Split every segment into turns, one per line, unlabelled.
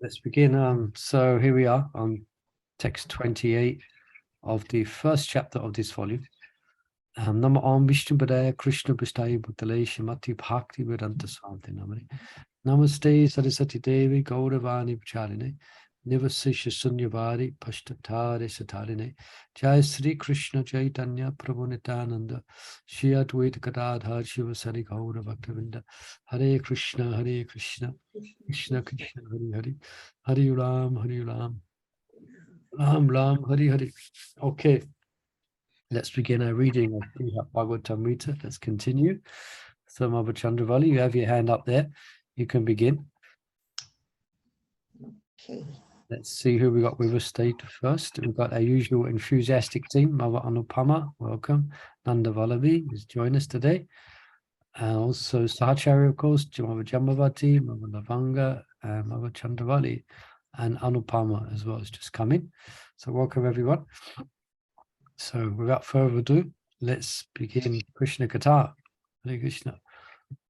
Let's begin. So here we are on text 28 of the first chapter of this volume. Nama Om Vishnu Padaya Krishna Bhistaya Bhutale Shrimati Bhakti Vedanta Swami Namani. Namaste Saraswati Devi Gauravani Vichaline Nivasisha Sunyavari Pashtatare Satarine Jai Sri Krishna Chaitanya Prabhu Nityananda Shri Advaita Gadadhar Shiva Sari Gaura Bhaktavinda Hare Krishna Krishna Krishna Hari Hari Hari Ram Ram Ram Hari Hari. Okay, let's begin our reading of Bhagavatamrita. Let's continue. So Mother Chandravali, you have your hand up there. You can begin.
Okay.
Let's see who we got with us today first. We've got our usual enthusiastic team. Mother Anupama, welcome. Nanda Vallabhi has joined us today. And also Sahacharya, of course, Mother Jambavati, Mother Lavanga, and Mother Chandravali, and Anupama as well has just come in. So welcome everyone. So without further ado, let's begin Krishna Katha. Hare Krishna.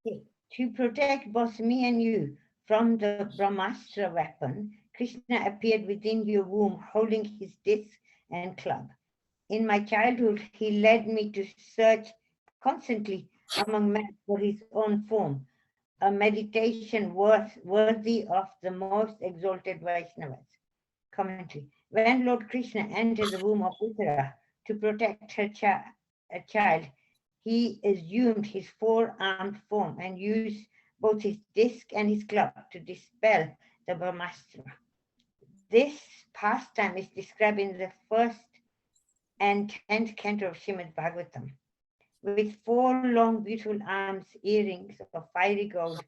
Okay. To protect both me and you from the brahmastra weapon, Krishna appeared within your womb holding his disc and club. In my childhood, he led me to search constantly among men for his own form, a meditation worthy of the most exalted Vaishnavas. Commentary. When Lord Krishna entered the womb of Uttara to protect a child, he assumed his four-armed form and used both his disc and his club to dispel the brahmastra. This pastime is described in the 1st and 10th canto of Srimad Bhagavatam. With 4 long beautiful arms, earrings of fiery gold,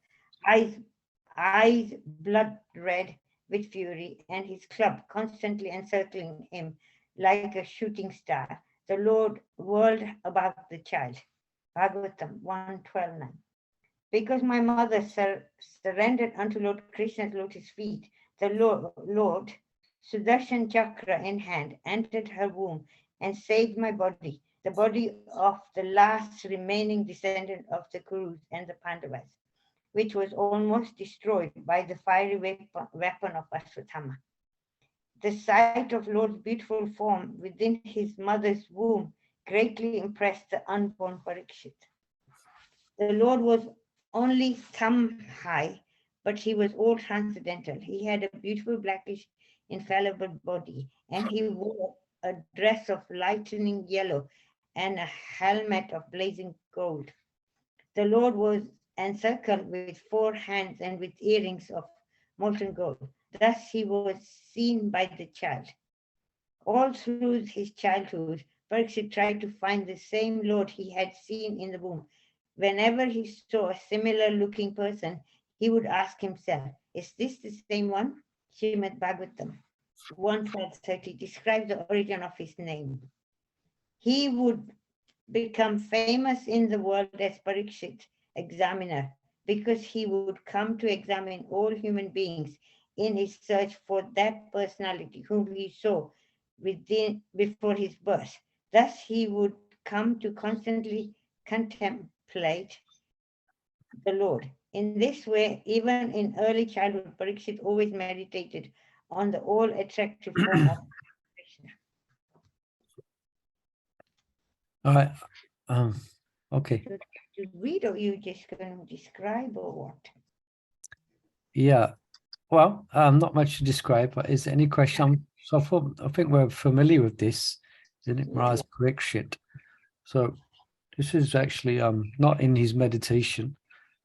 eyes blood red with fury, and his club constantly encircling him like a shooting star, the Lord whirled about the child. Bhagavatam 1:12-9. Because my mother surrendered unto Lord Krishna's lotus feet, the Lord, Sudarshan Chakra in hand, entered her womb and saved my body, the body of the last remaining descendant of the Kurus and the Pandavas, which was almost destroyed by the fiery weapon of Ashwatthama. The sight of Lord's beautiful form within his mother's womb greatly impressed the unborn Parikshit. The Lord was only thumb high, but he was all transcendental. He had a beautiful blackish infallible body, and he wore a dress of lightning yellow and a helmet of blazing gold. The Lord was encircled with 4 hands and with earrings of molten gold. Thus he was seen by the child. All through his childhood, Parikshit tried to find the same Lord he had seen in the womb. Whenever he saw a similar-looking person, he would ask himself, is this the same one? Srimad Bhagavatam 1:12-30 describes the origin of his name. He would become famous in the world as Parikshit, examiner, because he would come to examine all human beings in his search for that personality whom he saw before his birth. Thus he would come to constantly contemplate the Lord. In this way, even in early childhood, Parikshit always meditated on the all-attractive form of Krishna.
All right. Okay.
To read, or you just going to describe, or what?
Yeah. Well, not much to describe, but is there any question? So I think we're familiar with this, isn't it? Maharaj Parikshit. So this is actually not in his meditation.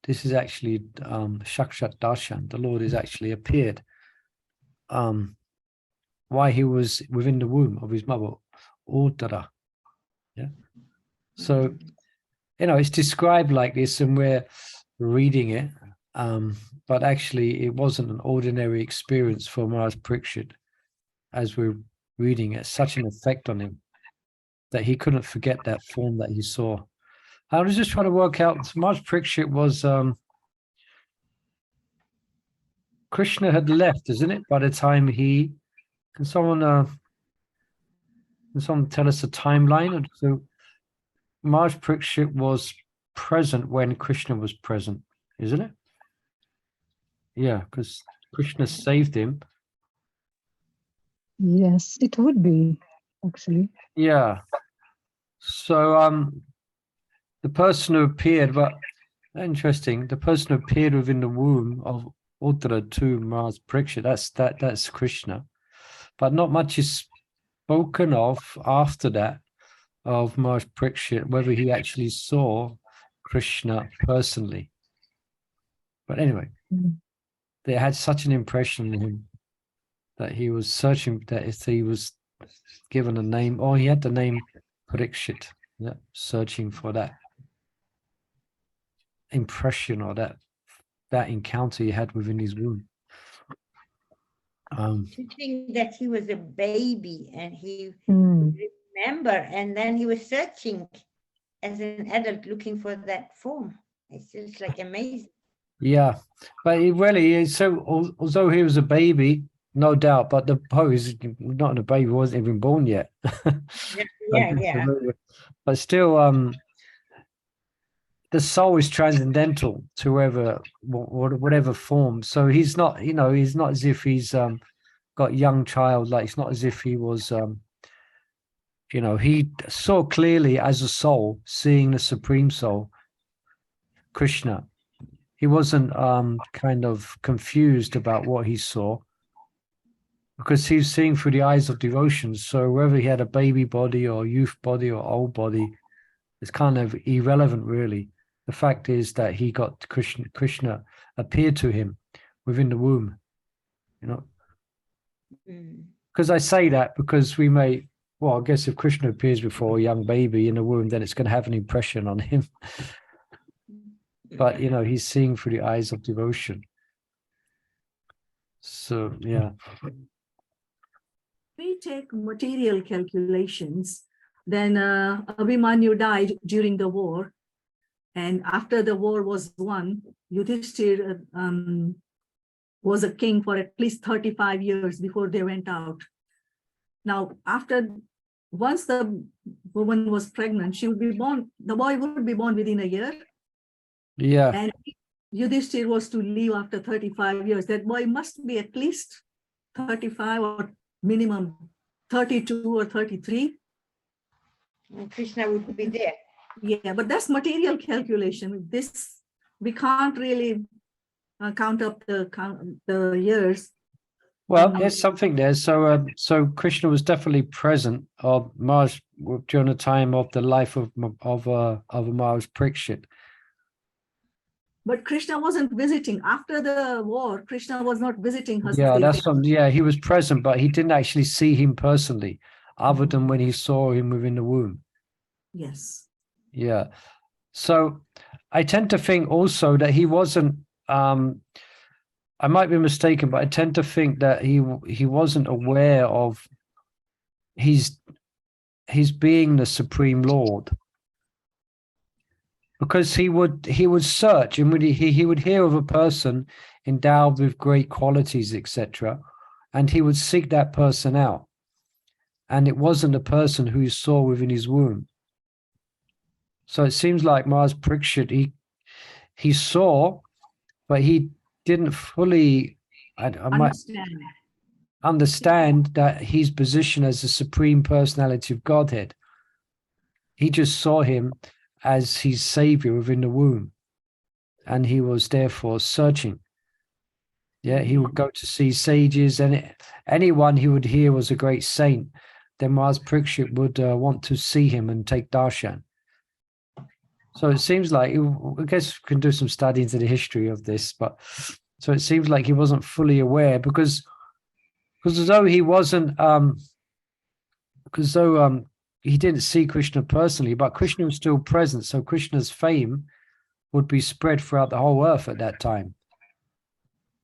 This is actually Shakshat Darshan. The Lord has actually appeared while he was within the womb of his mother, Uttara. Yeah. So, it's described like this, and we're reading it, but actually it wasn't an ordinary experience for Maharaj Parikshit. As we're reading it, such an effect on him that he couldn't forget that form that he saw. I was just trying to work out, Maharaj Parikshit was, Krishna had left, isn't it? By the time can someone tell us a timeline? So Maharaj Parikshit was present when Krishna was present, isn't it? Yeah, because Krishna saved him.
Yes, it would be, actually.
Yeah. So the person who appeared, but interesting, the person who appeared within the womb of Uttara to Mars Priksha, that's Krishna. But not much is spoken of after that of Mars Priksha, whether he actually saw Krishna personally. But anyway,
Mm.
they had such an impression on him that he was searching, that if he was given a name, or he had the name Parikshit, yeah, searching for that impression or that encounter he had within his womb.
To think that he was a baby and he
Mm.
remember, and then he was searching as an adult looking for that form. It's just like amazing.
Yeah, but he really is. So although he was a baby, no doubt, but the Poe is not a baby, wasn't even born yet.
Yeah.
But still, the soul is transcendental to whatever form. So he's not, he's not as if he's got young child. Like it's not as if he was, he saw clearly as a soul, seeing the supreme soul, Krishna. He wasn't kind of confused about what he saw, because he's seeing through the eyes of devotion. So whether he had a baby body or youth body or old body, it's kind of irrelevant, really. The fact is that he got Krishna appeared to him within the womb, Because I say that because I guess if Krishna appears before a young baby in the womb, then it's going to have an impression on him. But, he's seeing through the eyes of devotion. So, yeah.
We take material calculations, then Abhimanyu died during the war. And after the war was won, Yudhishthir was a king for at least 35 years before they went out. Now, once the woman was pregnant, she would be born, the boy would be born within a year.
Yeah.
And Yudhishthir was to leave after 35 years. That boy must be at least 35 or minimum 32 or 33.
And Krishna would be there.
Yeah, but that's material calculation. This, we can't really count up the years.
Well, there's something there. So Krishna was definitely present of Mars during the time of the life of Mars Parikshit.
But Krishna wasn't visiting after the war. Krishna was not visiting her.
Yeah, he was present, but he didn't actually see him personally, other than when he saw him within the womb.
Yes.
Yeah. So I tend to think also that he wasn't. I might be mistaken, but I tend to think that he wasn't aware of his being the Supreme Lord, because he would search, and he would hear of a person endowed with great qualities, etc., and he would seek that person out, and it wasn't the person who he saw within his womb. So it seems like Mars Parikshit, he saw, but he didn't fully understand that his position as the Supreme Personality of Godhead. He just saw him as his savior within the womb, and he was therefore searching. Yeah, he would go to see sages, and anyone he would hear was a great saint, then Mars Parikshit would want to see him and take darshan. So it seems like, I guess we can do some study into the history of this, but so it seems like he wasn't fully aware, because although he wasn't, he didn't see Krishna personally, but Krishna was still present. So Krishna's fame would be spread throughout the whole earth at that time.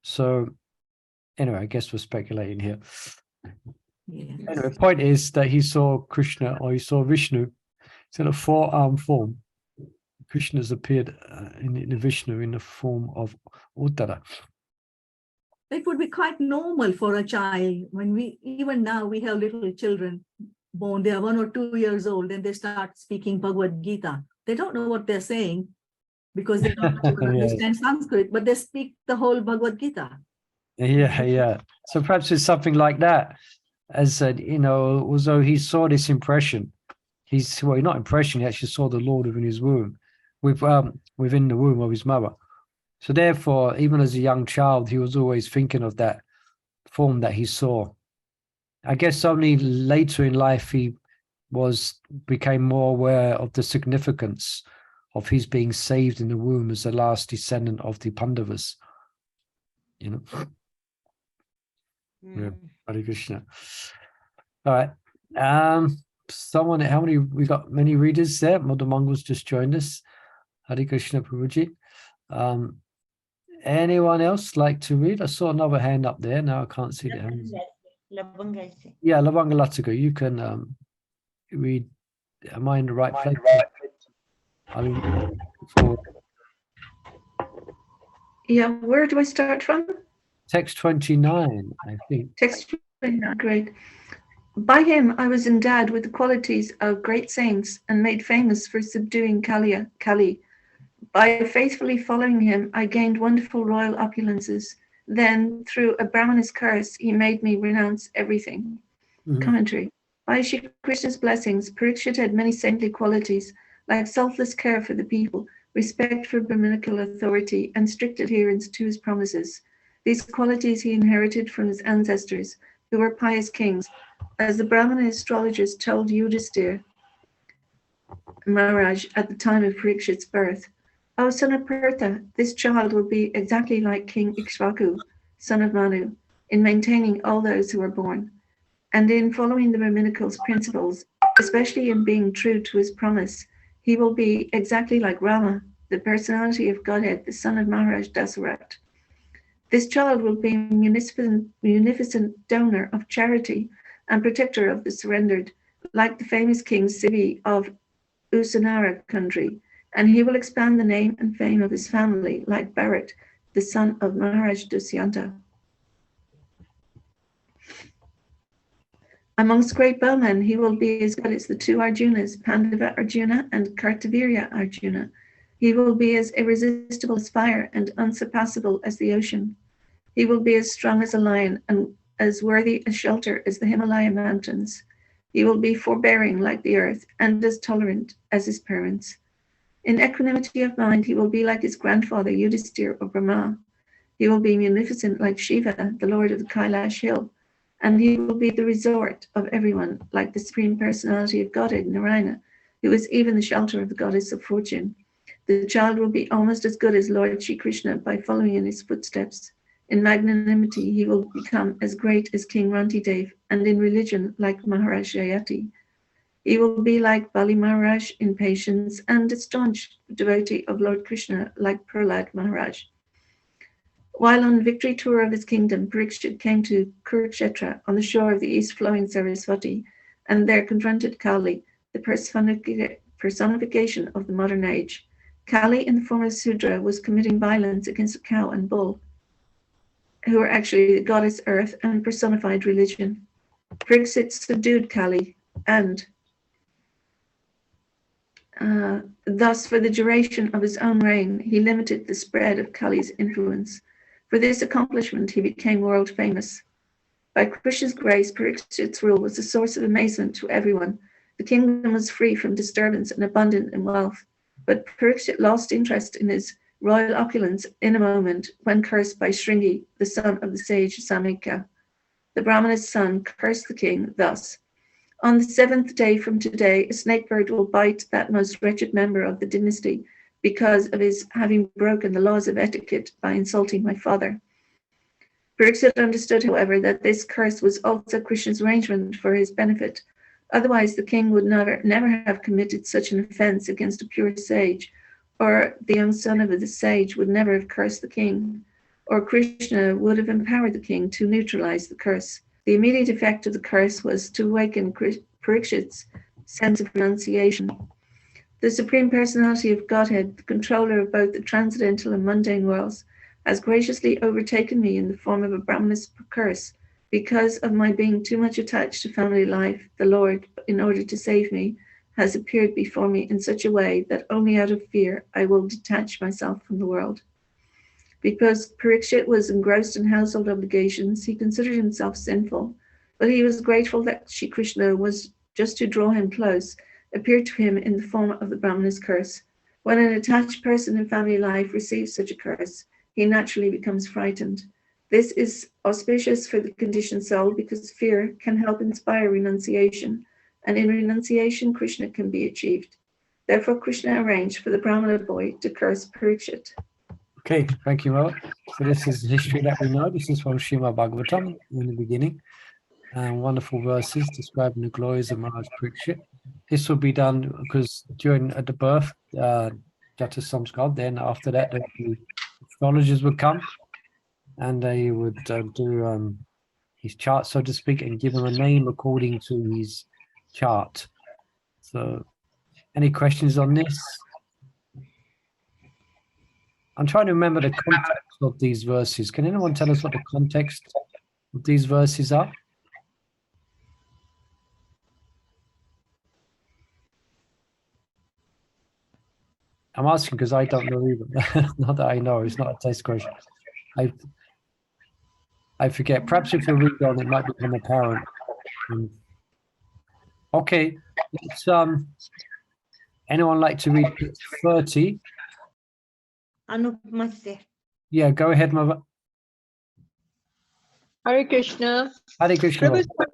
So anyway, I guess we're speculating here.
Yes.
Anyway, the point is that he saw Krishna, or he saw Vishnu. It's in a four-armed form. Krishna's appeared in Vishnu in the form of Uttara.
It would be quite normal for a child. When even now we have little children born, they are 1 or 2 years old, and they start speaking Bhagavad Gita. They don't know what they're saying, because they don't even
Yeah.
understand Sanskrit, but they speak the whole Bhagavad Gita.
Yeah. So perhaps it's something like that. As said, although he saw this impression, not impression, he actually saw the Lord within his womb, within the womb of his mother. So therefore, even as a young child, he was always thinking of that form that he saw. I guess only later in life he became more aware of the significance of his being saved in the womb as the last descendant of the Pandavas. Yeah, Hare Krishna. All right. How many, we got many readers there. Mother Mangal's just joined us. Hare Krishna Prabhuji. Anyone else like to read? I saw another hand up there. Now I can't see the hands. Yeah, Lavanga Latika, you can read. Am I in the right place? I'll read forward.
Yeah, where do I start from?
Text 29, I think.
Text 29, great. By him I was endowed with the qualities of great saints and made famous for subduing Kali. By faithfully following him, I gained wonderful royal opulences. Then, through a brahmana's curse, he made me renounce everything. Commentary. By Shri Krishna's blessings, Parikshit had many saintly qualities, like selfless care for the people, respect for Brahminical authority, and strict adherence to his promises. These qualities he inherited from his ancestors, who were pious kings. As the Brahmana astrologers told Yudhisthira Maharaj at the time of Parikshit's birth, "O son of Partha, this child will be exactly like King Ikshvaku, son of Manu, in maintaining all those who are born, and in following the Brahminical principles, especially in being true to his promise. He will be exactly like Rama, the personality of Godhead, the son of Maharaj Dasarat. This child will be a munificent donor of charity and protector of the surrendered, like the famous King Sivi of Usanara country, and he will expand the name and fame of his family, like Bharat, the son of Maharaj Dushyanta. Amongst great bowmen, he will be as good as the two Arjunas, Pandava Arjuna and Kartavirya Arjuna. He will be as irresistible as fire and unsurpassable as the ocean. He will be as strong as a lion and as worthy a shelter as the Himalaya mountains. He will be forbearing like the earth and as tolerant as his parents. In equanimity of mind, he will be like his grandfather Yudhisthira or Brahma. He will be munificent like Shiva, the lord of the Kailash hill, and he will be the resort of everyone, like the Supreme Personality of Godhead, Narayana, who is even the shelter of the goddess of fortune. The child will be almost as good as Lord Shri Krishna by following in his footsteps. In magnanimity, he will become as great as King Rantidev, and in religion, like Maharaj Jayati. He will be like Bali Maharaj in patience, and a staunch devotee of Lord Krishna, like Prahlad Maharaj. While on victory tour of his kingdom, Parikshit came to Kurukshetra on the shore of the east-flowing Saraswati, and there confronted Kali, the personification of the modern age. Kali, in the form of Sudra, was committing violence against a cow and bull, who are actually the goddess Earth and personified religion. Parikshit subdued Kali, and thus, for the duration of his own reign, he limited the spread of Kali's influence. For this accomplishment, he became world famous. By Krishna's grace, Parikshit's rule was a source of amazement to everyone. The kingdom was free from disturbance and abundant in wealth. But Parikshit lost interest in his royal opulence in a moment when cursed by Shringi, the son of the sage Samika. The Brahmana's son cursed the king thus: "On the 7th day from today, a snake bird will bite that most wretched member of the dynasty because of his having broken the laws of etiquette by insulting my father." Parikshit understood, however, that this curse was also Krishna's arrangement for his benefit. Otherwise, the king would never have committed such an offense against a pure sage, or the young son of the sage would never have cursed the king, or Krishna would have empowered the king to neutralize the curse. The immediate effect of the curse was to awaken Parikshit's sense of renunciation. The Supreme Personality of Godhead, the controller of both the transcendental and mundane worlds, has graciously overtaken me in the form of a Brahmana's curse because of my being too much attached to family life. The Lord, in order to save me, has appeared before me in such a way that only out of fear I will detach myself from the world. Because Parikshit was engrossed in household obligations, he considered himself sinful, but he was grateful that Shri Krishna was, just to draw him close, appeared to him in the form of the Brahmana's curse. When an attached person in family life receives such a curse, he naturally becomes frightened. This is auspicious for the conditioned soul because fear can help inspire renunciation, and in renunciation, Krishna can be achieved. Therefore, Krishna arranged for the Brahmana boy to curse Parikshit.
Okay, thank you, Mo. So this is history that we know. This is from Srimad Bhagavatam in the beginning. And wonderful verses describing the glories of Maharaj Parikshit. This will be done because during at the birth, Jata Samskar, then after that, the astrologers would come and they would do his chart, so to speak, and give him a name according to his chart. So, any questions on this? I'm trying to remember the context of these verses. Can anyone tell us what the context of these verses are? I'm asking because I don't know either. Not that I know, it's not a test question. I forget. Perhaps if you read on, it might become apparent. Okay, let's anyone like to read 30?
Anupama sir.
Yeah, go ahead, Mother.
Hare Krishna.
Hare Krishna.
Previous one,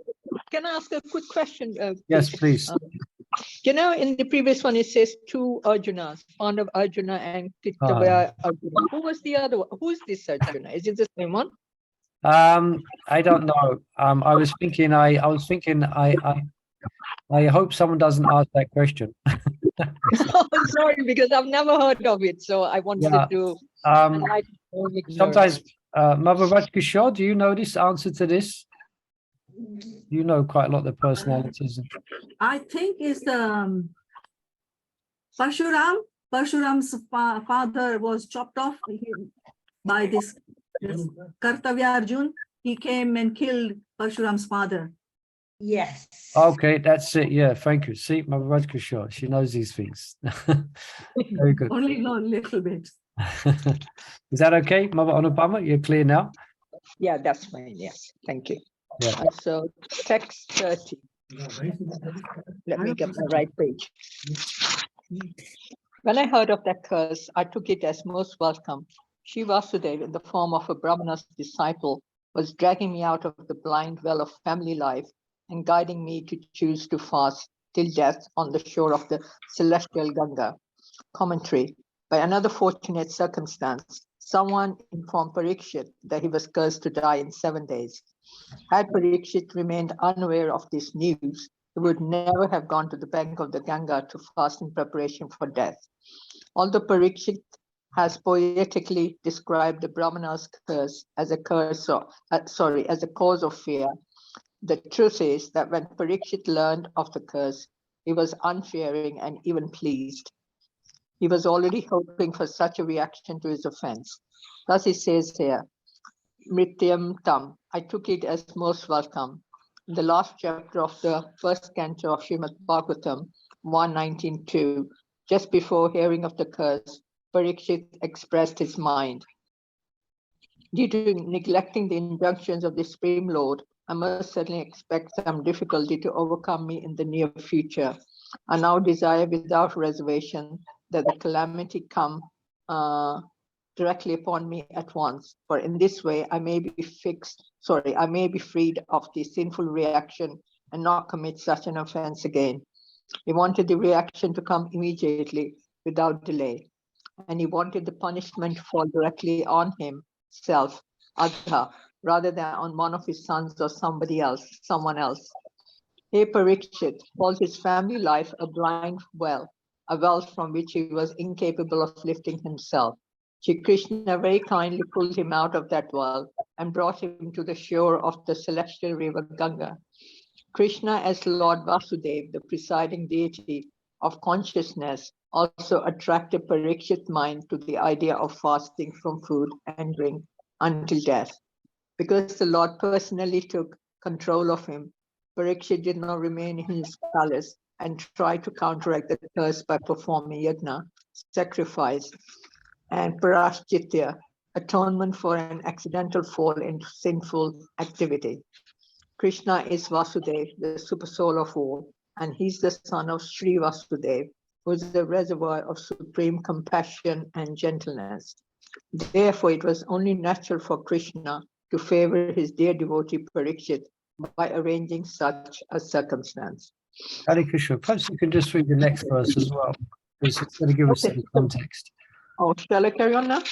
can I ask a quick question?
Yes, please.
You know, in the previous one, it says two Arjunas, Pandav Arjuna and
Ah.
Kittavaya Arjuna. Who was the other one? Who is this Arjuna? Is it the same one?
I don't know. I was thinking. I hope someone doesn't ask that question.
Oh, sorry, because I've never heard of it. So I wanted
Yeah.
to
Um,
enlighten my own ignorance.
sometimes, Mother Rajkishore, do you know this answer to this? You know quite a lot of the personalities.
I think it's Parshuram. Parshuram's father was chopped off by this Kartavya Arjun. He came and killed Parshuram's father.
Yes.
Okay, that's it. Yeah, thank you. See, Mother Rajkishore, she knows these things. Very good.
Only know a little bit.
Is that okay, Mother Anupama? You're clear now?
Yeah, that's fine. Yes, thank you.
Yeah.
And so text 30. Let me get the right page. When I heard of that curse, I took it as most welcome. Shri Vasudeva, in the form of a Brahmana's disciple, was dragging me out of the blind well of family life and guiding me to choose to fast till death on the shore of the celestial Ganga. Commentary. By another fortunate circumstance, someone informed Parikshit that he was cursed to die in 7 days. Had Parikshit remained unaware of this news, he would never have gone to the bank of the Ganga to fast in preparation for death. Although Parikshit has poetically described the Brahmana's curse as a curse, as a cause of fear, the truth is that when Parikshit learned of the curse, he was unfearing and even pleased. He was already hoping for such a reaction to his offense. Thus he says here, Mrityam Tam, I took it as most welcome. In the last chapter of the first canto of Srimad Bhagavatam, 119.2, just before hearing of the curse, Parikshit expressed his mind. Due to neglecting the injunctions of the Supreme Lord, I must certainly expect some difficulty to overcome me in the near future. I now desire without reservation that the calamity come directly upon me at once, for in this way I may be freed of the sinful reaction and not commit such an offense again. He wanted the reaction to come immediately without delay, and he wanted the punishment to fall directly on himself, Adha, rather than on one of his sons or someone else. Hey Parikshit called his family life a blind well, a well from which he was incapable of lifting himself. Shri Krishna very kindly pulled him out of that well and brought him to the shore of the celestial river Ganga. Krishna, as Lord Vasudeva, the presiding deity of consciousness, also attracted Parikshit's mind to the idea of fasting from food and drink until death. Because the Lord personally took control of him, Parikshit did not remain in his palace, and tried to counteract the curse by performing yajna, sacrifice, and parashchitya, atonement for an accidental fall into sinful activity. Krishna is Vasudev, the super soul of all, and he's the son of Sri Vasudev, who is the reservoir of supreme compassion and gentleness. Therefore, it was only natural for Krishna to favor his dear devotee Parikshit by arranging such a circumstance.
Hare Krishna. Perhaps you can just read the next verse as well, because it's going to give us
Okay.
some context.
Oh, shall I carry on now?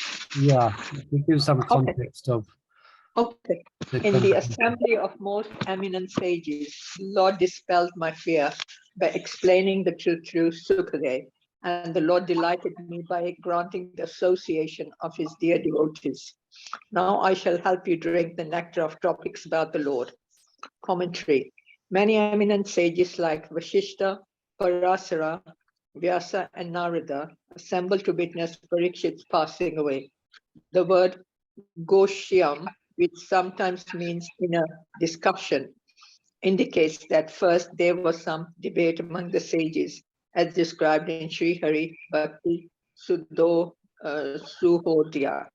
Yeah, it gives some
Okay.
context of
Okay. In the assembly of most eminent sages, Lord dispelled my fear by explaining the truth through Sukadev, and the Lord delighted me by granting the association of his dear devotees. Now I shall help you drink the nectar of topics about the Lord. Commentary. Many eminent sages like Vashishta, Parasara, Vyasa, and Narada assembled to witness Parikshit's passing away. The word Goshyam, which sometimes means in a discussion, indicates that first there was some debate among the sages, as described in Sri Hari Bhakti Suhodhya.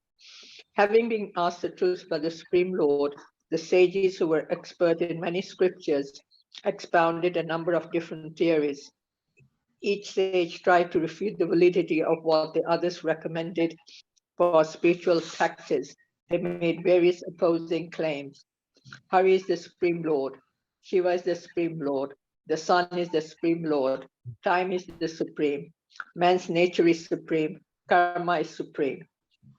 Having been asked the truth by the Supreme Lord, the sages who were expert in many scriptures expounded a number of different theories. Each sage tried to refute the validity of what the others recommended for spiritual practice. They made various opposing claims. Hari is the Supreme Lord. Shiva is the Supreme Lord. The Sun is the Supreme Lord. Time is the Supreme. Man's nature is supreme. Karma is supreme.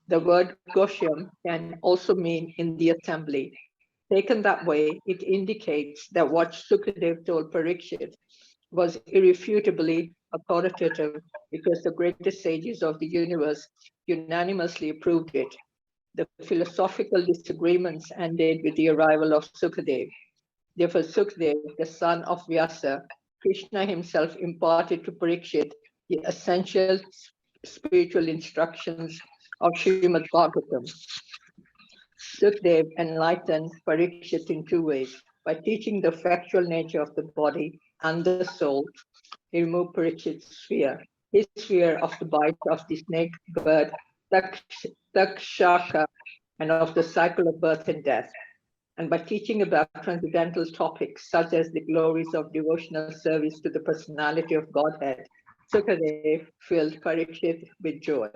The word Goshyam can also mean in the assembly. Taken that way, it indicates that what Sukadev told Parikshit was irrefutably authoritative because the greatest sages of the universe unanimously approved it. The philosophical disagreements ended with the arrival of Sukadev. Therefore, Sukadev, the son of Vyasa, Krishna himself imparted to Parikshit the essential spiritual instructions of Srimad Bhagavatam. Sukadev enlightened Parikshit in two ways. By teaching the factual nature of the body and the soul, he removed Parikshit's fear. His fear of the bite of the snake bird, Takshaka, and of the cycle of birth and death. And by teaching about transcendental topics such as the glories of devotional service to the personality of Godhead, Sukadev filled Parikshit with joy.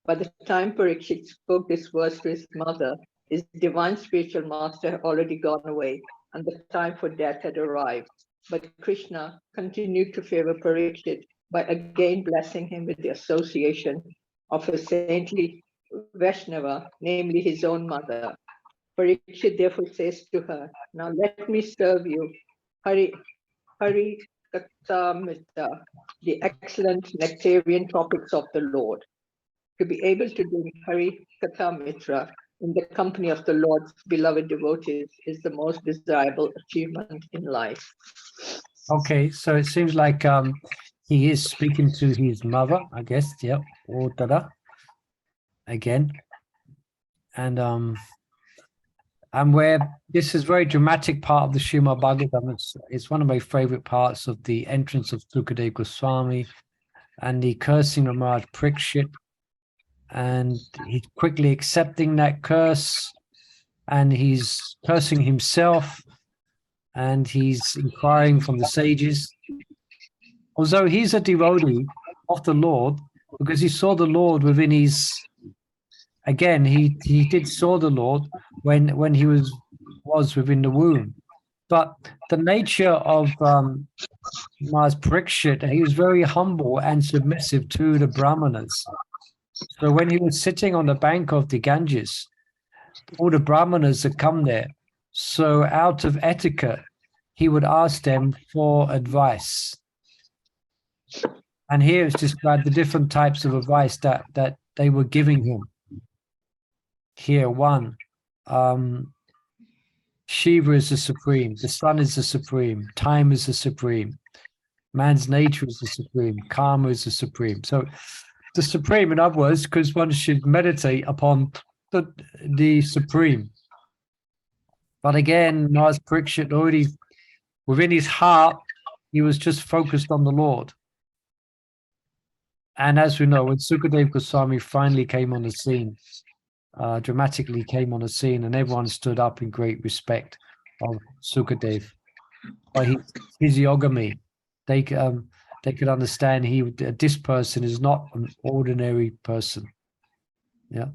By the time Parikshit spoke this verse to his mother, his divine spiritual master had already gone away, and the time for death had arrived. But Krishna continued to favor Parikshit by again blessing him with the association of a saintly Vaishnava, namely his own mother. Parikshit therefore says to her, now let me serve you, Hari Kathamrita, the excellent nectarian topics of the Lord. To be able to do Hari Kathamrita in the company of the Lord's beloved devotees is the most desirable achievement in life.
Okay, so it seems like he is speaking to his mother, I guess, yeah, or Dada, again. And where this is very dramatic part of the Srimad Bhagavatam. It's one of my favorite parts of the entrance of Sukadev Goswami and the cursing of Maharaj Parikshit, and he's quickly accepting that curse, and he's cursing himself, and he's inquiring from the sages. Although he's a devotee of the Lord, because he saw the Lord within his, again, he did saw the Lord when he was within the womb. But the nature of Maharaj Parikshit, he was very humble and submissive to the brahmanas. So when he was sitting on the bank of the Ganges, all the brahmanas had come there. So out of etiquette, he would ask them for advice. And here it's described the different types of advice that they were giving him. Here, one, Shiva is the supreme, the sun is the supreme, time is the supreme, man's nature is the supreme, karma is the supreme. So the supreme, in other words, because one should meditate upon the supreme. But again, Maharaj Parikshit already, within his heart, He was just focused on the Lord. And as we know, when Sukadev Goswami finally came on the scene, dramatically came on the scene, and everyone stood up in great respect of Sukadev. By his physiognomy, they could understand this person is not an ordinary person. Yeah.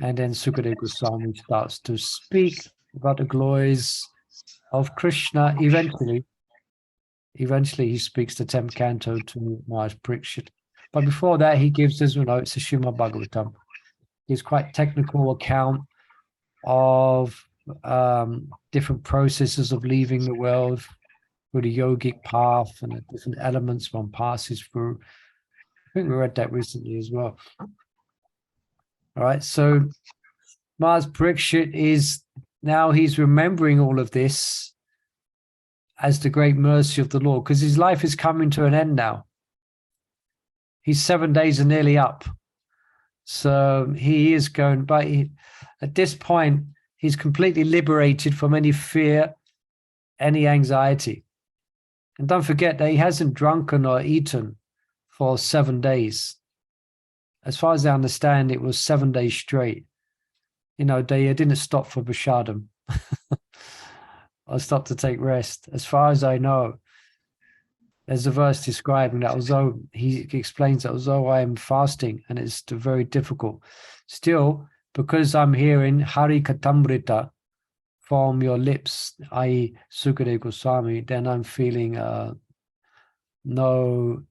And then Sukadev Goswami starts to speak about the glories of Krishna. Eventually he speaks the 10th canto to Maharaj Parikshit. But before that, he gives, as we know, it's a Srimad Bhagavatam. It's quite technical account of different processes of leaving the world through the yogic path and the different elements one passes through. I think we read that recently as well. All right, so Maharaj Parikshit he's remembering all of this as the great mercy of the Lord, because his life is coming to an end now. His 7 days are nearly up. So he is going, but at this point, he's completely liberated from any fear, any anxiety. And don't forget that he hasn't drunken or eaten for 7 days. As far as I understand, it was 7 days straight. You know, they didn't stop for prashadam or stop to take rest. As far as I know, there's a verse describing that although he explains that although I am fasting and it's very difficult, still, because I'm hearing Hari Katamrita from your lips, i.e. Sukadeva Goswami, then I'm feeling no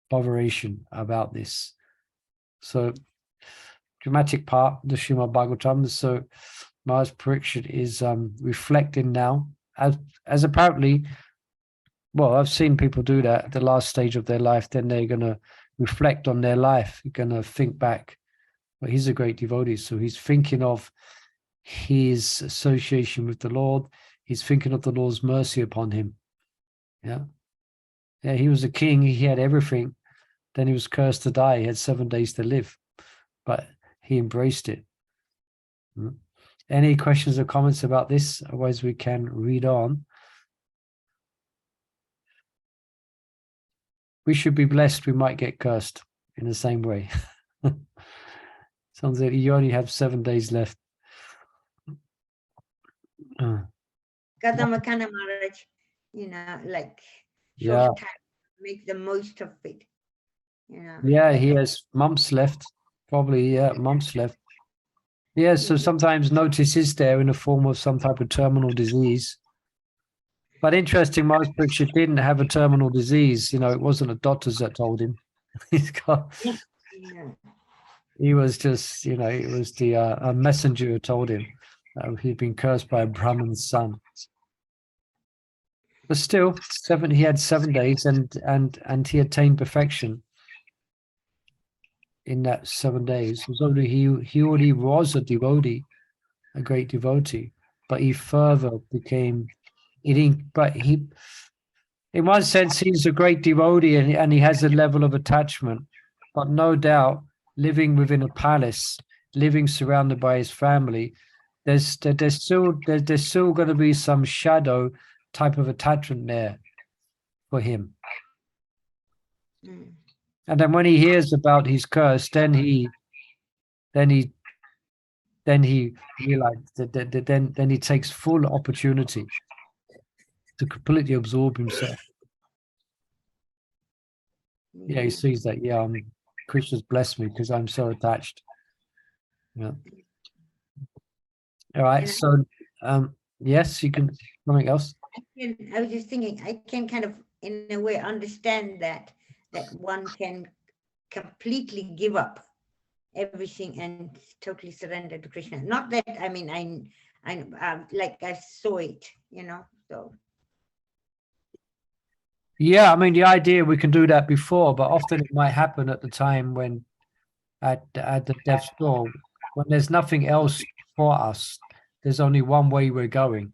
botheration about this. So, dramatic part, the Srimad Bhagavatam. So, Maharaj Parikshit is reflecting now, as apparently, well, I've seen people do that at the last stage of their life. Then they're going to reflect on their life. You're going to think back. Well, he's a great devotee, so he's thinking of his association with the Lord. He's thinking of the Lord's mercy upon him. Yeah, he was a king. He had everything. Then he was cursed to die. He had 7 days to live, but he embraced it. Any questions or comments about this? Otherwise, we can read on. We should be blessed. We might get cursed in the same way. Sounds like you only have 7 days left.
Kadamakana Maharaj, like short
Yeah.
time, make the most of it.
Yeah, he has months left. Probably, months left. Yeah, so sometimes notice is there in the form of some type of terminal disease. But interesting, Maharaj Parikshit didn't have a terminal disease. It wasn't the doctors that told him. He was just, it was a messenger who told him he'd been cursed by a Brahman's son. But still, he had 7 days and he attained perfection in that 7 days. It was only he already was a devotee, a great devotee, but he further became in one sense he's a great devotee and he has a level of attachment, but no doubt living within a palace, living surrounded by his family, there's still going to be some shadow type of attachment there for him. And then when he hears about his curse, then he realized that then he takes full opportunity to completely absorb himself. Yeah, he sees that. Yeah, Krishna's blessed me because I'm so attached. Yeah. All right. So, yes, you can. Something else?
I was just thinking, I can kind of, in a way, understand that one can completely give up everything and totally surrender to Krishna. Not that, I mean, I like I saw it, so.
Yeah, I mean, the idea we can do that before, but often it might happen at the time when at the death's door, when there's nothing else for us, there's only one way we're going.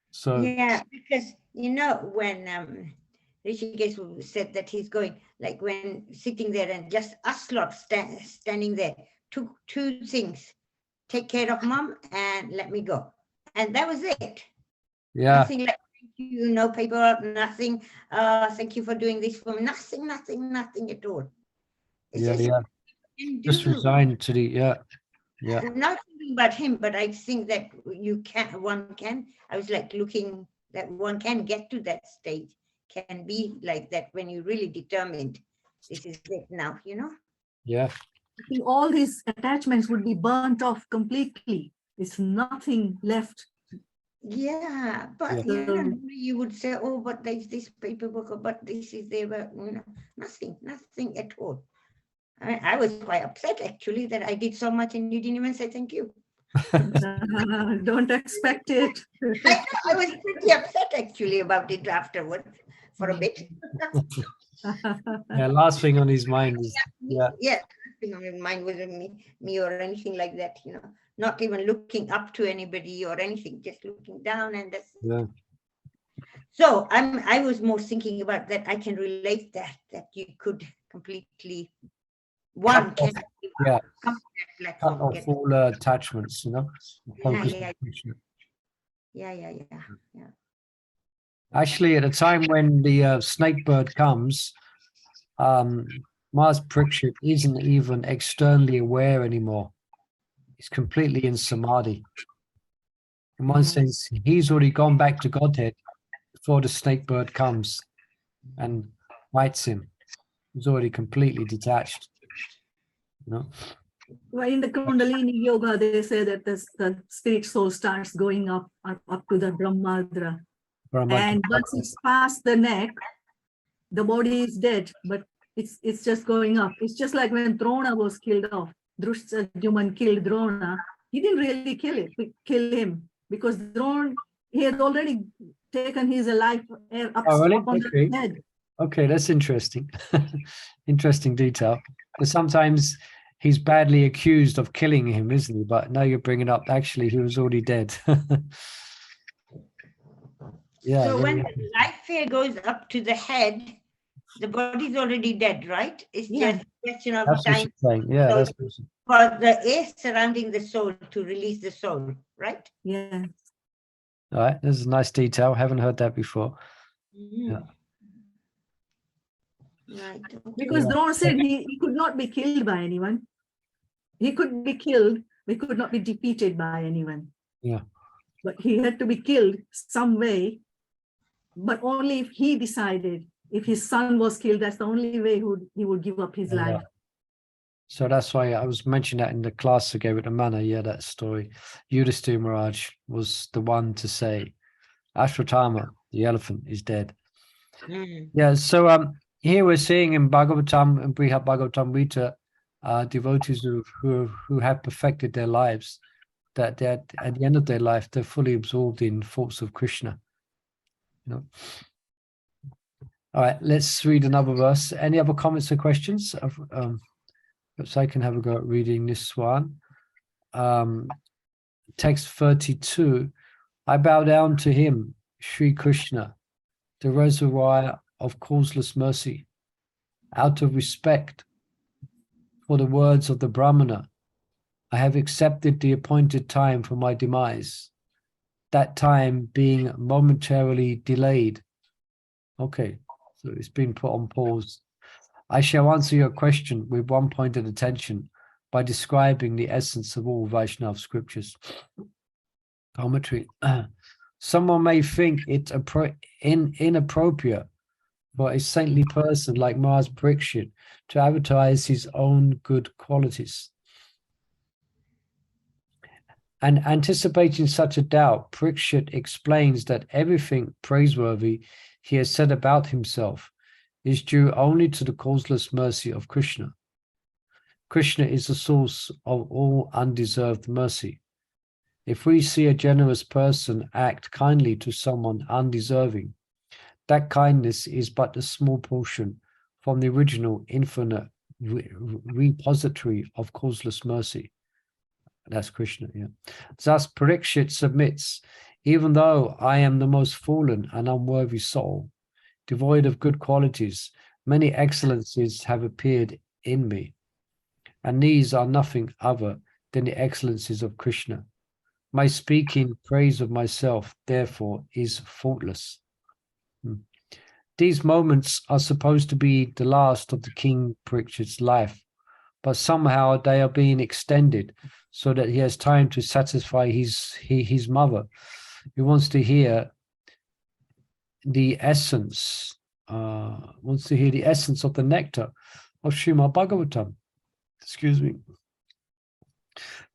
So
yeah, because when Rishikesh said that he's going, like when sitting there and just us lot standing there, two things: take care of mom and let me go, and that was it.
yeah,
Nothing like you, no paperwork, nothing. Thank you for doing this for me. Nothing at all. It's
Yeah,
just,
yeah.
can
Just
do.
resigned to the, yeah.
I'm not thinking about him, but I think that one can, I was like looking that one can get to that stage, can be like that when you're really determined. This is it now, you know?
Yeah.
I think all these attachments would be burnt off completely. There's nothing left.
Yeah, but
Yeah.
you know, you would say, oh, but there's this paperwork, or but this is there, but you know, nothing at all. I was quite upset actually that I did so much and you didn't even say thank you.
Don't expect it.
I was pretty upset actually about it afterwards for a bit.
Yeah, last thing on his mind is, yeah.
Yeah, nothing on his mind wasn't me or anything like that, you know, not even looking up to anybody or anything, just looking down and that's it.
Yeah.
So I was more thinking about that. I can relate that you could completely one
Cut off,
can
yeah.
come to that
Cut
platform.
off
Get,
all attachments, you know. Focus
yeah.
on Krishna.
Yeah.
Actually, at the time when the snake bird comes, Mars Parikshit isn't even externally aware anymore. He's completely in samadhi. In one sense, he's already gone back to Godhead before the snake bird comes and bites him. He's already completely detached. You know?
Well, in the Kundalini yoga, they say that the spirit soul starts going up to the Brahmadra. And once it's past the neck, the body is dead, but it's just going up. It's just like when Drona was killed off. Drushtadyuman killed Drona. He didn't really kill him because Drona, he had already taken his life up,
Oh, really?
up on
Okay.
the head.
Okay, that's interesting. Interesting detail. Because sometimes he's badly accused of killing him, isn't he? But now you're bringing up, actually, he was already dead. Yeah.
So when
Really.
the life air goes up to the head, the body's already dead, right? It's just a question of
That's what
time
she's saying. Yeah, that's what she's-
for the air surrounding the soul to release the soul, right?
Yeah.
all right. This is a nice detail. Haven't heard that before. Yeah.
Right. Okay.
Because Drona said he could not be killed by anyone. He could be killed, but he could not be defeated by anyone.
Yeah.
But he had to be killed some way, but only if he decided. If his son was killed, that's the only way he would give up his life.
So that's why I was mentioning that in the class I gave at the manor. Yeah, that story. Yudhisthira Maharaj was the one to say, Ashwatthama, the elephant, is dead. Yeah, so here we're seeing in Bhagavatam and Brihad Bhagavatamrita, devotees who have perfected their lives, that at the end of their life, they're fully absorbed in thoughts of Krishna. You know. All right, let's read another verse. Any other comments or questions? Perhaps I can have a go at reading this one. Text 32. I bow down to him, Sri Krishna, the reservoir of causeless mercy. Out of respect for the words of the brahmana, I have accepted the appointed time for my demise, that time being momentarily delayed. Okay, so it's been put on pause. I shall answer your question with one pointed attention by describing the essence of all Vaishnava scriptures. Commentary. Someone may think it inappropriate for a saintly person like Mars Parikshit to advertise his own good qualities. And anticipating such a doubt, Parikshit explains that everything praiseworthy he has said about himself is due only to the causeless mercy of Krishna. Krishna is the source of all undeserved mercy. If we see a generous person act kindly to someone undeserving, that kindness is but a small portion from the original infinite repository of causeless mercy. That's Krishna, yeah. Thus, Parikshit submits, even though I am the most fallen and unworthy soul, devoid of good qualities, many excellencies have appeared in me, and these are nothing other than the excellencies of Krishna. My speaking praise of myself, therefore, is faultless. These moments are supposed to be the last of the King Parikshit's life, but somehow they are being extended so that he has time to satisfy his mother, who wants to hear the essence, of the nectar of Srimad Bhagavatam. Excuse me.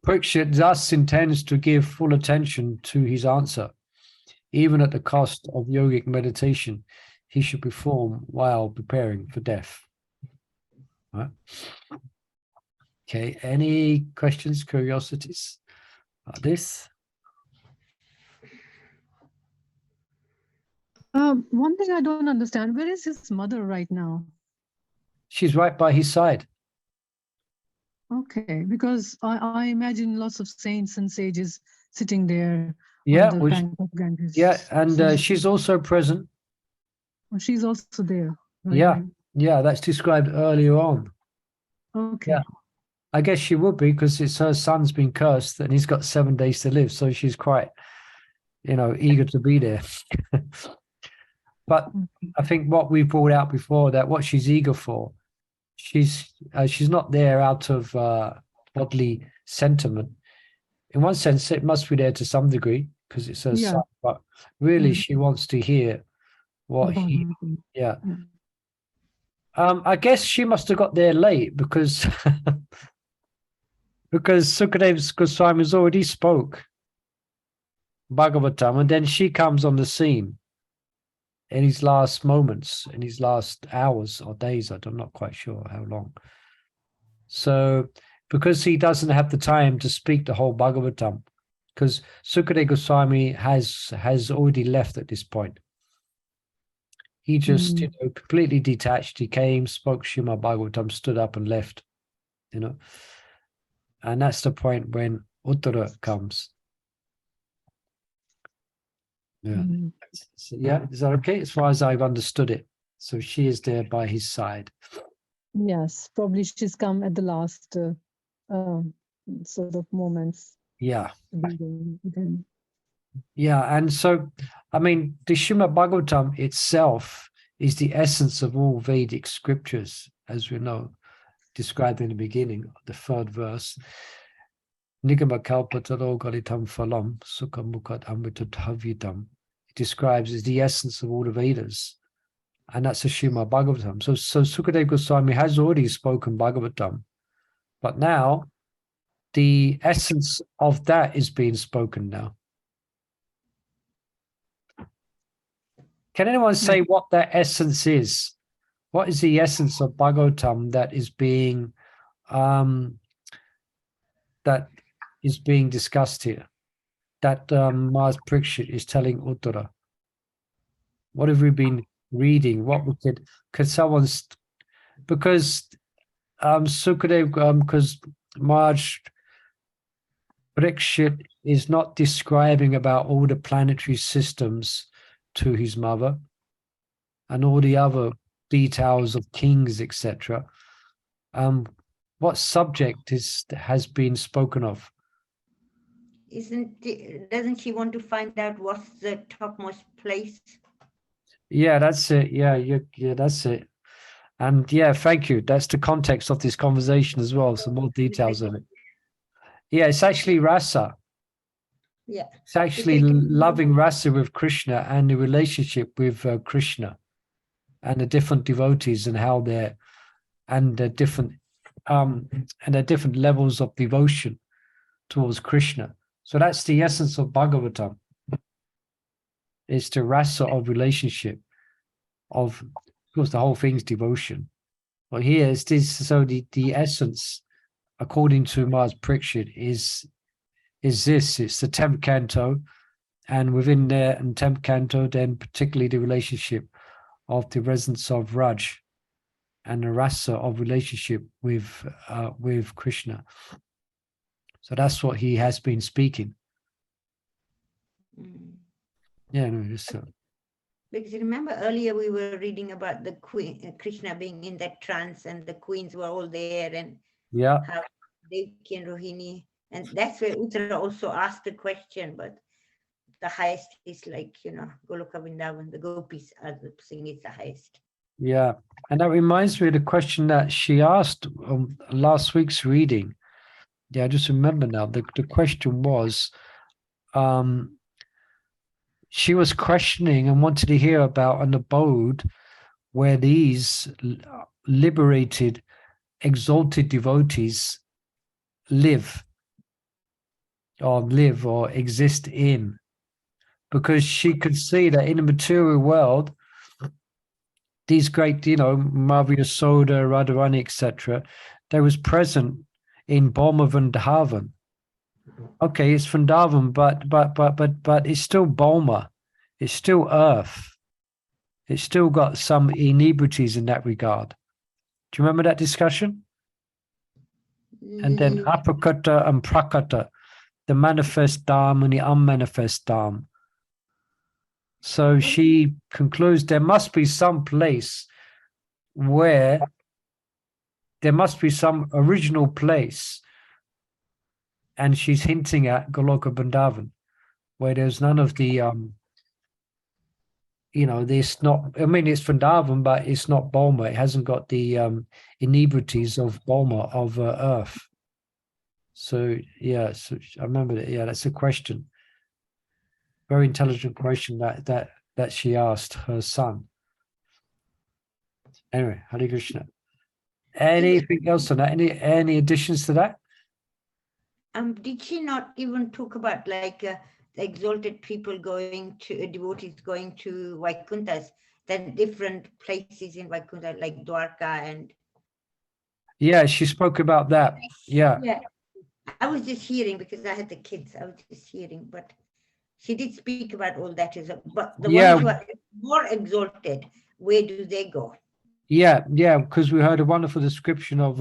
Parikshit thus intends to give full attention to his answer, even at the cost of yogic meditation he should perform while preparing for death. Right. Okay, any questions, curiosities about this?
One thing I don't understand, where is his mother right now?
She's right by his side.
Okay, because I imagine lots of saints and sages sitting there
Yeah,
on the bank of Ganges.
yeah, and she's also present.
Oh, she's also there. Right,
Yeah,
right.
yeah, that's described earlier on.
Okay.
Yeah. I guess she would be, because it's her son's been cursed and he's got 7 days to live, so she's quite, eager to be there. But I think what we brought out before, that what she's eager for, she's not there out of bodily sentiment. In one sense, it must be there to some degree because it's her
Yeah.
son, but really
Mm.
she wants to hear what he,
Bhagavatam.
yeah.
Yeah.
I guess she must have got there late because because Sukadev Goswami's already spoke Bhagavatam, and then she comes on the scene in his last moments, in his last hours or days. I'm not quite sure how long. So, because he doesn't have the time to speak the whole Bhagavatam, because Sukadeva Goswami has already left at this point. He just, completely detached. He came, spoke Srimad Bhagavatam, stood up and left, and that's the point when Uttara comes. Yeah. So, yeah, is that okay? As far as I've understood it. So she is there by his side.
Yes, probably she's come at the last sort of moments.
Yeah.
With him.
Yeah, and so, I mean, the Srimad Bhagavatam itself is the essence of all Vedic scriptures, as we know, described in the beginning, the third verse. Nigama kalpataro galitam phalam sukha mukhat amritadhavitam. It describes as the essence of all the Vedas, and that's the Srimad Bhagavatam. So Sukadeva Goswami has already spoken Bhagavatam, but now the essence of that is being spoken now. Can anyone say what that essence is? What is the essence of Bhagavatam that is being discussed here? That Mars Parikshit is telling Uttara. What have we been reading? What we could someone because Sukadev because Mars Parikshit is not describing about all the planetary systems to his mother and all the other details of kings, etc. What subject has been spoken of?
Doesn't she want to find out what's the topmost place?
Yeah, that's it. Yeah, that's it. And yeah, thank you. That's the context of this conversation as well. Some more details of it. Yeah, it's actually rasa.
Yeah.
It's actually loving rasa with Krishna and the relationship with Krishna and the different devotees and how they're and the different levels of devotion towards Krishna. So that's the essence of Bhagavatam. It's the rasa of relationship of course the whole thing's devotion. But here it's this, so the essence, according to Mars Parikshit, is this. It's the 10th canto, and within there and 10th canto, then particularly the relationship of the resonance of Raj and the rasa of relationship with Krishna. So that's what he has been speaking. Yeah, no, just
because remember earlier we were reading about the queen Krishna being in that trance and the queens were all there, and
yeah,
how Devaki and Rohini And that's where Uttara also asked the question, but the highest is like, Goloka Vrindavan, the gopis are the saying it's the highest.
Yeah. And that reminds me of the question that she asked last week's reading. Yeah, I just remember now. The question was, she was questioning and wanted to hear about an abode where these liberated, exalted devotees live or exist in, because she could see that in the material world, these great, Madhya Yasoda, Radharani, etc., they was present in Boma Vrindavan. Okay, it's Vrindavan, but it's still Boma. It's still earth. It's still got some inebrities in that regard. Do you remember that discussion? And then apakata and prakata, the manifest dharma and the unmanifest dharma. So she concludes there must be some place where there must be some original place, and she's hinting at Goloka Vrindavan, where there's none of the there's not, I mean, it's Vrindavan, but it's not Boma. It hasn't got the inebrities of Boma, of earth. So yeah, so I remember that. Yeah, that's a question. Very intelligent question that she asked her son. Anyway, Hare Krishna. Anything else on that? Any additions to that?
Did she not even talk about like the exalted people going to devotees going to Vaikunthas, then different places in Vaikuntha like Dwarka and?
Yeah, she spoke about that. Yeah.
Yeah, I was just hearing because I had the kids. I was just hearing, but she did speak about all that. But the ones who are more exalted, where do they go?
Yeah, because we heard a wonderful description of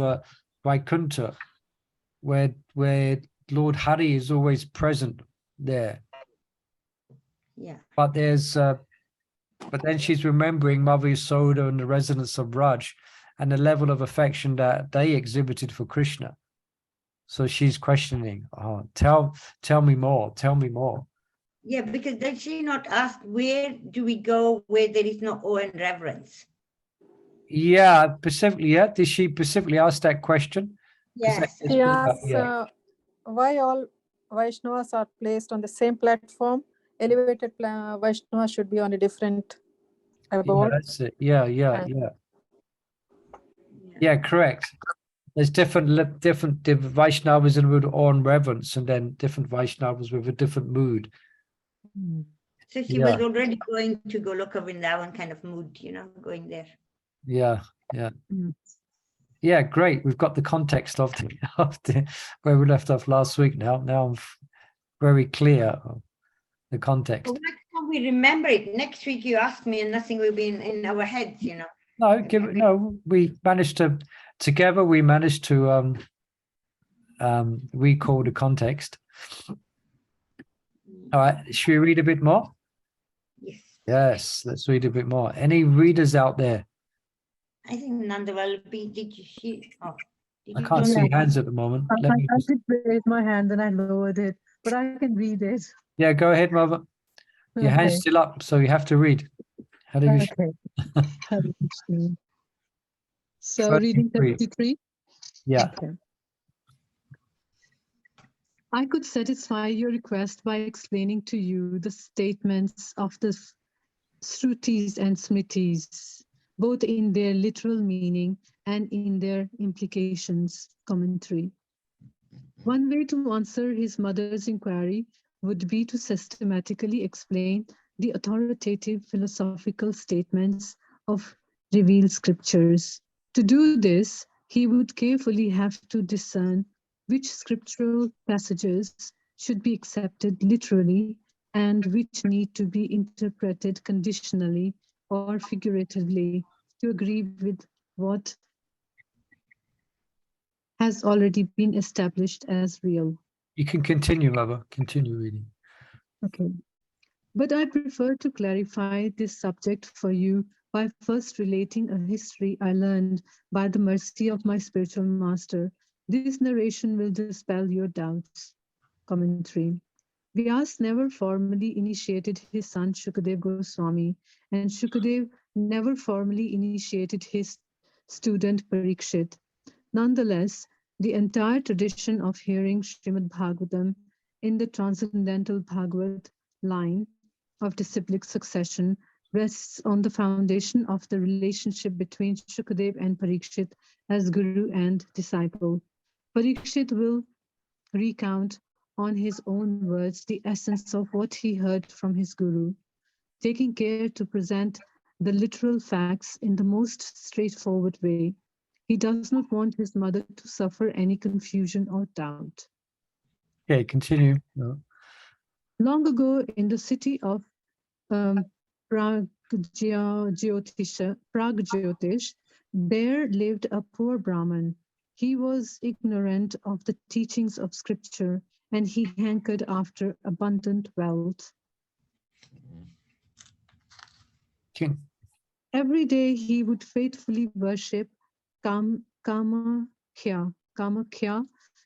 Vaikuntha, where Lord Hari is always present there.
Yeah.
But there's but then she's remembering Madhya Yasoda and the residents of Raj and the level of affection that they exhibited for Krishna. So she's questioning, tell me more, tell me more.
Yeah, because did she not ask, where do we go where there is no awe and reverence?
Yeah, specifically, yeah. Did she specifically ask that question?
Yes.
She asks why all Vaishnavas are placed on the same platform. Elevated Vaishnavas should be on a different abode.
Yeah, that's it. Yeah, correct. There's different Vaishnavas in with awe and reverence, and then different Vaishnavas with a different mood.
So she was already going to Goloka Vrindavan kind of mood, going there.
Yeah. Yeah, great. We've got the context of the where we left off last week now. Now I'm very clear of the context.
Well, next time we remember it. Next week you ask me and nothing will be in our heads,
No, we managed to together. We managed to recall the context. All right, should we read a bit more? Yes, let's read a bit more. Any readers out there?
I think Nandavalpi, did you see?
I can't see hands at the moment.
I did raise my hand and I lowered it, but I can read it.
Yeah, go ahead, Mother. Your hand's still up, so you have to read.
Okay. So reading 33.
Yeah.
Okay. I could satisfy your request by explaining to you the statements of the Shrutis and Smritis, both in their literal meaning and in their implications commentary. One way to answer his mother's inquiry would be to systematically explain the authoritative philosophical statements of revealed scriptures. To do this, he would carefully have to discern which scriptural passages should be accepted literally and which need to be interpreted conditionally or figuratively to agree with what has already been established as real.
You can continue, Mother. Continue reading.
Okay. But I prefer to clarify this subject for you by first relating a history I learned by the mercy of my spiritual master, This narration will dispel your doubts. Commentary. Vyas never formally initiated his son Shukadev Goswami, and Shukadev never formally initiated his student Parikshit. Nonetheless, the entire tradition of hearing Srimad Bhagavatam in the transcendental Bhagavat line of disciplic succession rests on the foundation of the relationship between Shukadev and Parikshit as guru and disciple. Parikshit will recount on his own words the essence of what he heard from his guru, taking care to present the literal facts in the most straightforward way. He does not want his mother to suffer any confusion or doubt.
Okay, continue. No.
Long ago, in the city of Pragyotish, there lived a poor Brahmin. He was ignorant of the teachings of scripture, and he hankered after abundant wealth.
King.
Every day he would faithfully worship Kamakhya,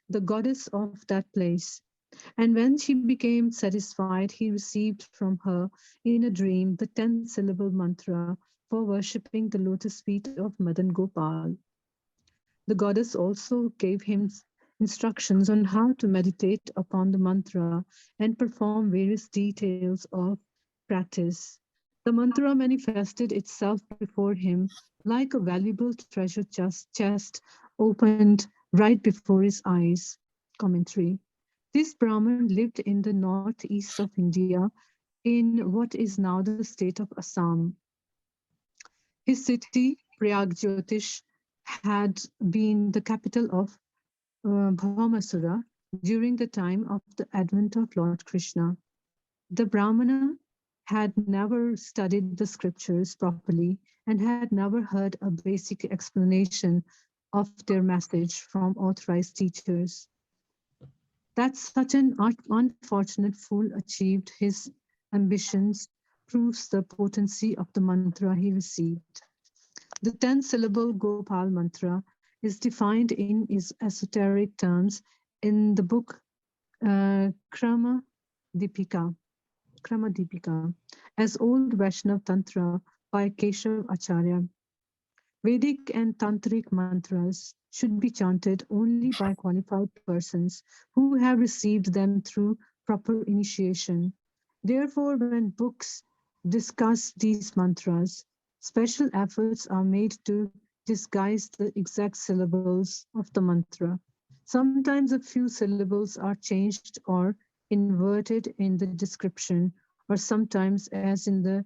the goddess of that place. And when she became satisfied, he received from her in a dream the 10-syllable mantra for worshipping the lotus feet of Madan Gopal. The goddess also gave him instructions on how to meditate upon the mantra and perform various details of practice. The mantra manifested itself before him like a valuable treasure chest opened right before his eyes. Commentary. This Brahmin lived in the northeast of India in what is now the state of Assam. His city, Pragyotish, had been the capital of Bhaumasura during the time of the advent of Lord Krishna. The Brahmana had never studied the scriptures properly and had never heard a basic explanation of their message from authorized teachers. That such an unfortunate fool achieved his ambitions proves the potency of the mantra he received. The 10-syllable Gopal Mantra is defined in its esoteric terms in the book Krama Dipika as Old Vaishnav Tantra by Keshav Acharya. Vedic and Tantric mantras should be chanted only by qualified persons who have received them through proper initiation. Therefore, when books discuss these mantras, special efforts are made to disguise the exact syllables of the mantra. Sometimes a few syllables are changed or inverted in the description, or sometimes, as in the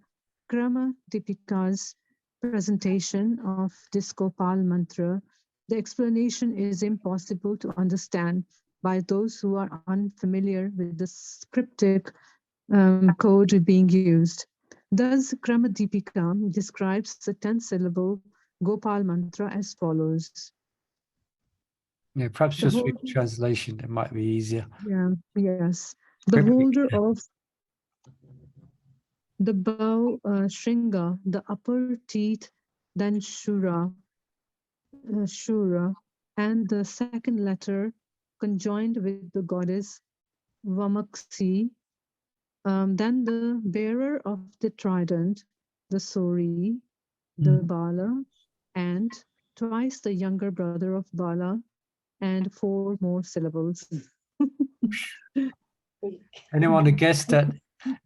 Krama Dipika's presentation of this Gopal Mantra, the explanation is impossible to understand by those who are unfamiliar with the scriptic code being used. Thus, Krama Dipika describes the 10-syllable Gopal Mantra as follows.
Yeah, perhaps
The
just
whole,
read the translation. It might be easier.
yeah, yes. The
Quickly.
holder of the bow Shringa, the upper teeth, then Shura, and the second letter conjoined with the goddess Vamaksi, then the bearer of the trident, the Sori, the Bala, and twice the younger brother of Bala, and 4 more syllables.
Anyone who guessed that?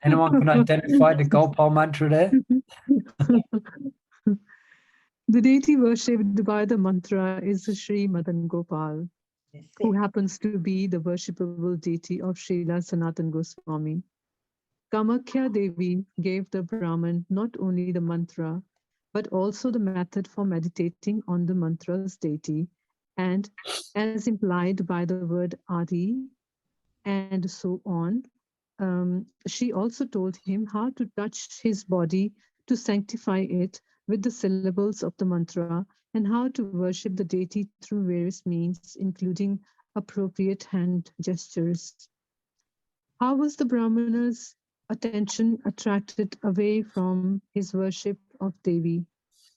Anyone can identify the Gopal Mantra there?
The deity worshipped by the mantra is Sri Madan Gopal, who happens to be the worshipable deity of Srila Sanatan Goswami. Kamakhya Devi gave the Brahman not only the mantra, but also the method for meditating on the mantra's deity, and as implied by the word Adi, and so on. She also told him how to touch his body to sanctify it with the syllables of the mantra and how to worship the deity through various means, including appropriate hand gestures. How was the Brahmana's attention attracted away from his worship of Devi?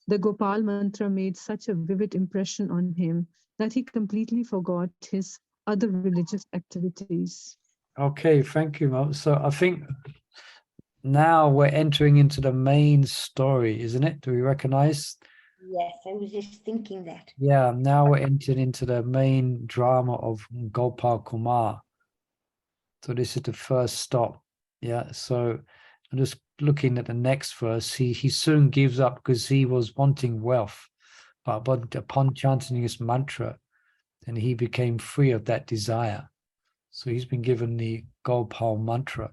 The Gopal Mantra made such a vivid impression on him that he completely forgot his other religious activities.
Okay, thank you, Mo. So I think now we're entering into the main story, isn't it? Do we recognize?
Yes, I was just thinking that.
Yeah, now we're entering into the main drama of Gopal Kumar. So this is the first stop. Yeah, so I'm just looking at the next verse. He soon gives up because he was wanting wealth, but upon chanting his mantra, then he became free of that desire. So he's been given the Gopal Mantra.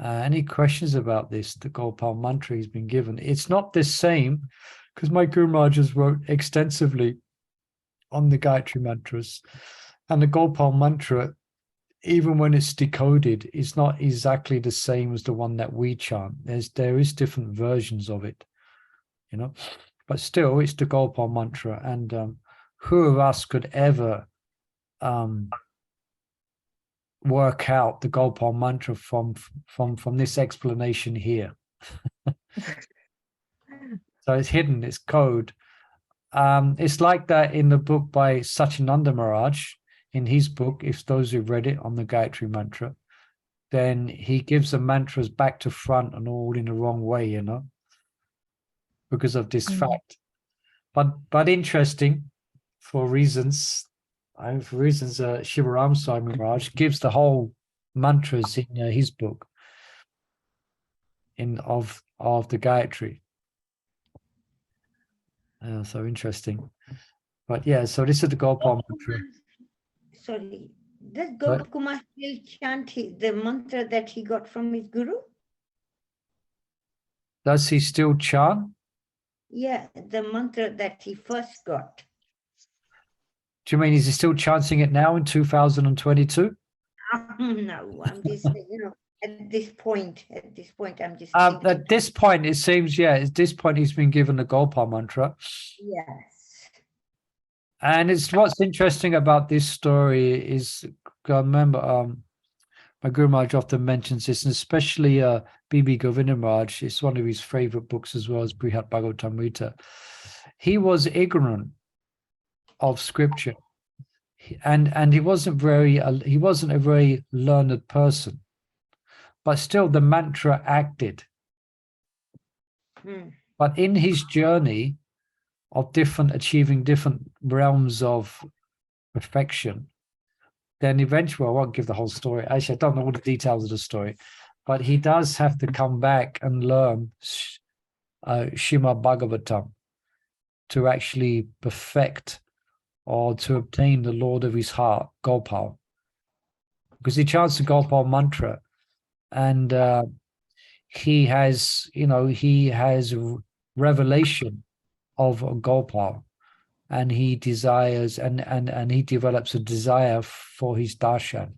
Any questions about this, the Gopal Mantra he's been given? It's not the same, because my Guru Maharaj has wrote extensively on the Gayatri Mantras. And the Gopal Mantra, even when it's decoded, is not exactly the same as the one that we chant. There is different versions of it, you know, but still it's the Gopal Mantra. And who of us could ever work out the Gopal Mantra from this explanation here? So it's hidden, it's code. It's like that in the book by Satyananda Maharaj. In his book, if those who've read it on the Gayatri Mantra, then he gives the mantras back to front and all in the wrong way, you know, because of this fact. But interesting for reasons. Shivaram Swami Maharaj gives the whole mantras in his book of the Gayatri. So interesting. But yeah, so this is the Gopal Mantra.
Sorry, does Gopal Kumar still chant the mantra that he got from his guru?
Does he still chant?
Yeah, the mantra that he first got.
Do you mean is he still chanting it now in 2022?
No, I'm just, at this point, I'm just
At
thinking.
this point, it seems, at this point, he's been given the Gopal Mantra.
Yes.
And it's what's interesting about this story is, I remember my Guru Maharaj often mentions this, and especially B.B. Govinda Maharaj, it's one of his favorite books as well as Brihat Bhagavatamrita. He was ignorant of scripture, and he wasn't a very learned person, but still the mantra acted. But in his journey of achieving different realms of perfection, then eventually, I won't give the whole story. Actually, I don't know all the details of the story, but he does have to come back and learn Srimad Bhagavatam to actually perfect or to obtain the Lord of his heart, Gopal. Because he chants the Gopal Mantra, and he has revelation of Gopal, and he desires and he develops a desire for his darshan.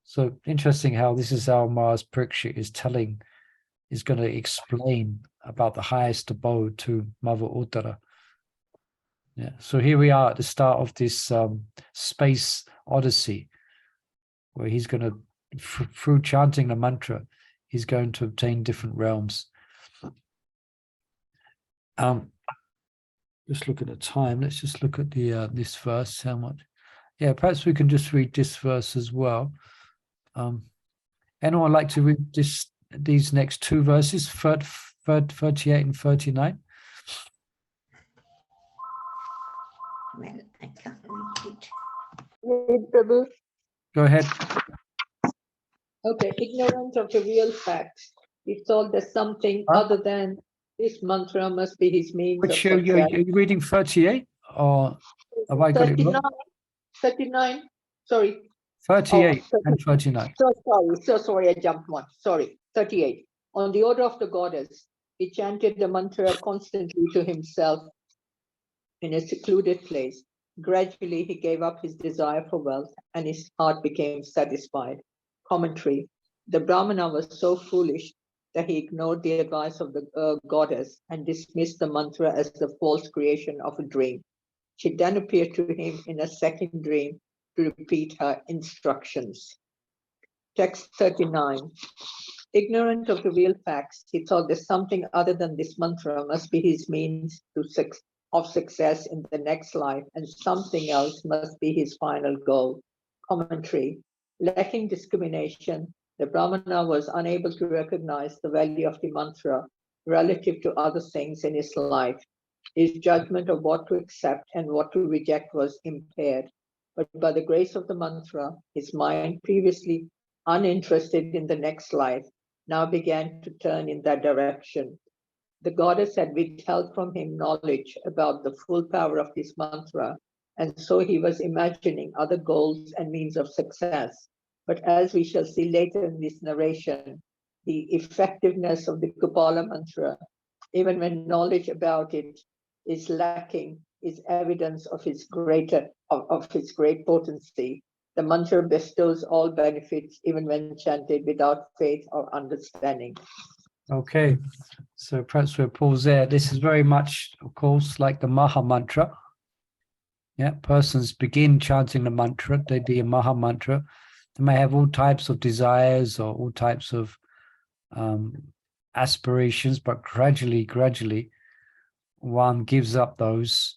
So interesting how this is how Maharaj Parikshit is going to explain about the highest abode to Mother Uttara. Yeah. So here we are at the start of this space odyssey, where he's going to, through chanting the mantra, he's going to obtain different realms. Just look at the time. Let's just look at the this verse. How much? Yeah, perhaps we can just read this verse as well. Anyone like to read these next two verses, 38 and 39?
Well, I can't read it.
Prabhu.
Go ahead.
Okay, ignorant of the real facts, he thought that something other than this mantra must be his means
Which
of
are
success.
you reading 38 or have I got it wrong?
39, sorry.
38 and 39.
So sorry, I jumped one. Sorry, 38. On the order of the goddess, he chanted the mantra constantly to himself in a secluded place. Gradually, he gave up his desire for wealth and his heart became satisfied. Commentary. The brahmana was so foolish that he ignored the advice of the goddess and dismissed the mantra as the false creation of a dream. She then appeared to him in a second dream to repeat her instructions. Text 39. Ignorant of the real facts, he thought that something other than this mantra must be his means of success in the next life, and something else must be his final goal. Commentary. Lacking discrimination, the Brahmana was unable to recognize the value of the mantra relative to other things in his life. His judgment of what to accept and what to reject was impaired. But by the grace of the mantra, his mind, previously uninterested in the next life, now began to turn in that direction. The goddess had withheld from him knowledge about the full power of this mantra, and so he was imagining other goals and means of success. But as we shall see later in this narration, the effectiveness of the Gopala Mantra, even when knowledge about it is lacking, is evidence of its great potency. The mantra bestows all benefits even when chanted without faith or understanding.
Okay, so perhaps we'll pause there. This is very much, of course, like the Maha Mantra. Yeah, persons begin chanting the mantra, they do a Maha Mantra. They may have all types of desires or all types of aspirations, but gradually, one gives up those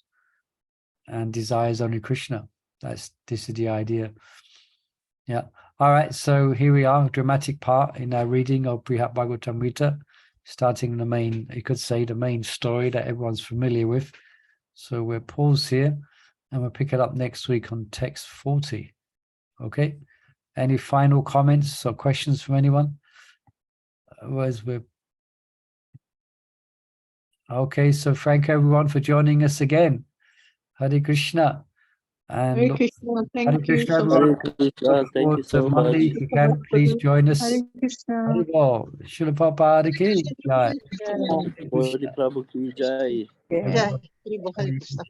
and desires only Krishna. This is the idea. Yeah. All right, so here we are, dramatic part in our reading of Brihat Bhagavatamrita, starting the main, you could say, the main story that everyone's familiar with. So we'll pause here and we'll pick it up next week on text 40. Okay. Any final comments or questions from anyone? Otherwise, we're okay. So thank everyone for joining us again. Hare Krishna. And
Hare
look,
Krishna,
Hare
thank you
Krishna,
so
everyone.
much.
Hare Krishna,
Look
thank you
forward to
so
Monday.
much.
If you can, please join us.
Hare Krishna.
Hare Bol. Srila Prabhupada ki jai.
Bodhi Prabhu ki jai.
Jai. Hare Krishna.